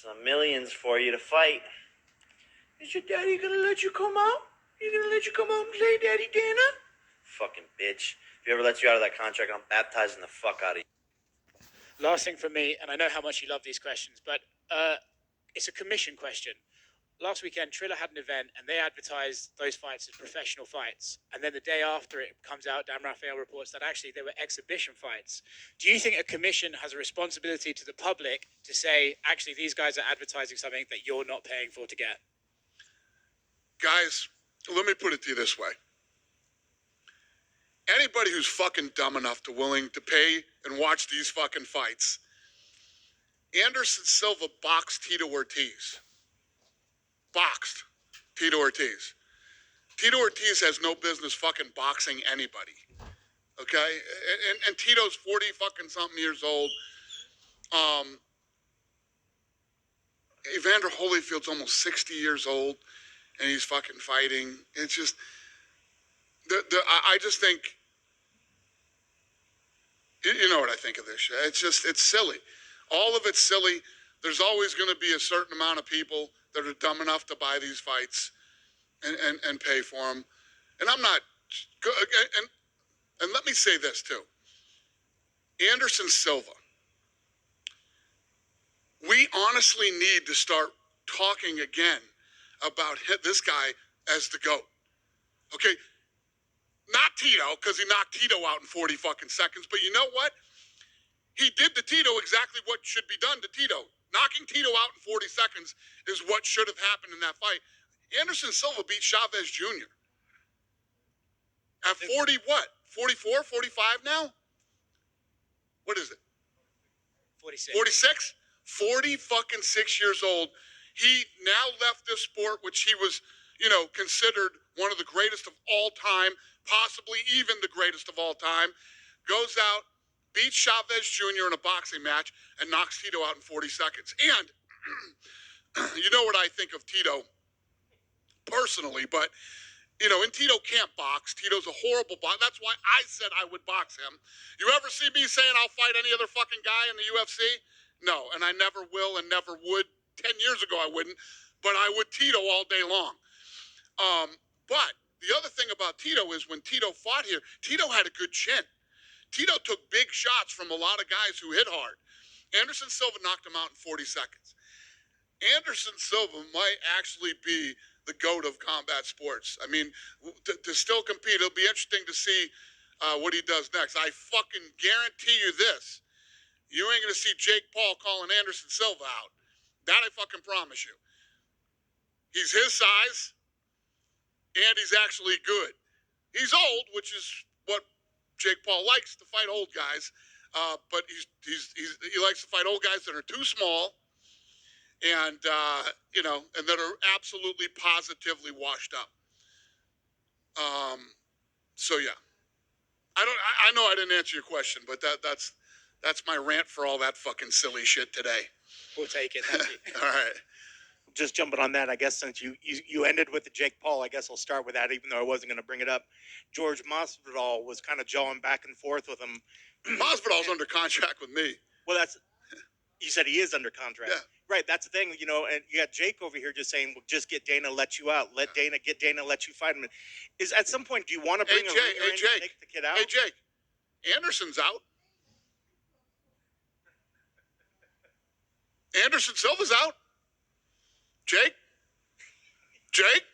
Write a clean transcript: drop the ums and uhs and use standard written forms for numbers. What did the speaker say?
some millions for you to fight. Is your daddy gonna let you come out? He gonna let you come out and play, Daddy Dana? Fucking bitch. If he ever lets you out of that contract, I'm baptizing the fuck out of you. Last thing from me, and I know how much you love these questions, but it's a commission question. Last weekend, Triller had an event, and they advertised those fights as professional fights. And then the day after it comes out, Dan Raphael reports that actually they were exhibition fights. Do you think a commission has a responsibility to the public to say, actually, these guys are advertising something that you're not paying for to get? Guys, let me put it to you this way. Anybody who's fucking dumb enough to willing to pay and watch these fucking fights, Anderson Silva boxed Tito Ortiz. Boxed Tito Ortiz. Tito Ortiz has no business fucking boxing anybody. Okay? And Tito's 40 fucking something years old. Evander Holyfield's almost 60 years old, and he's fucking fighting. It's just, I just think, you know what I think of this shit. It's silly. All of it's silly. There's always going to be a certain amount of people that are dumb enough to buy these fights and pay for them. And I'm not, and let me say this too. Anderson Silva, we honestly need to start talking again about this guy as the GOAT. Okay? Not Tito, because he knocked Tito out in 40 fucking seconds, but you know what? He did to Tito exactly what should be done to Tito. Knocking Tito out in 40 seconds is what should have happened in that fight. Anderson Silva beat Chavez Jr. At 40 what? 44, 45 now? What is it? 46. 46? 40 fucking 6 years old. He now left this sport, which he was, considered one of the greatest of all time, possibly even the greatest of all time, goes out, beats Chavez Jr. in a boxing match, and knocks Tito out in 40 seconds. And you know what I think of Tito personally, but, and Tito can't box. Tito's a horrible boxer. That's why I said I would box him. You ever see me saying I'll fight any other fucking guy in the UFC? No, and I never will and never would. 10 years ago I wouldn't, but I would Tito all day long. But the other thing about Tito is when Tito fought here, Tito had a good chin. Tito took big shots from a lot of guys who hit hard. Anderson Silva knocked him out in 40 seconds. Anderson Silva might actually be the GOAT of combat sports. I mean, to still compete, it'll be interesting to see what he does next. I fucking guarantee you this. You ain't going to see Jake Paul calling Anderson Silva out. That I fucking promise you. He's his size, and he's actually good. He's old, which is what Jake Paul likes to fight old guys, but he likes to fight old guys that are too small, and and that are absolutely positively washed up. So yeah, I know I didn't answer your question, but that's my rant for all that fucking silly shit today. We'll take it. Thank you. All right. Just jumping on that, I guess since you ended with the Jake Paul, I guess I'll start with that, even though I wasn't going to bring it up. George Masvidal was kind of jawing back and forth with him. Masvidal's under contract with me. Well, you said he is under contract. Yeah. Right, that's the thing, and you got Jake over here just saying, well, just get Dana, let you out. Let Dana let you fight him. Is at some point, do you want to bring a ringer in to take the kid out? Hey, Jake, Anderson's out. Anderson Silva's out. Jake? Jake?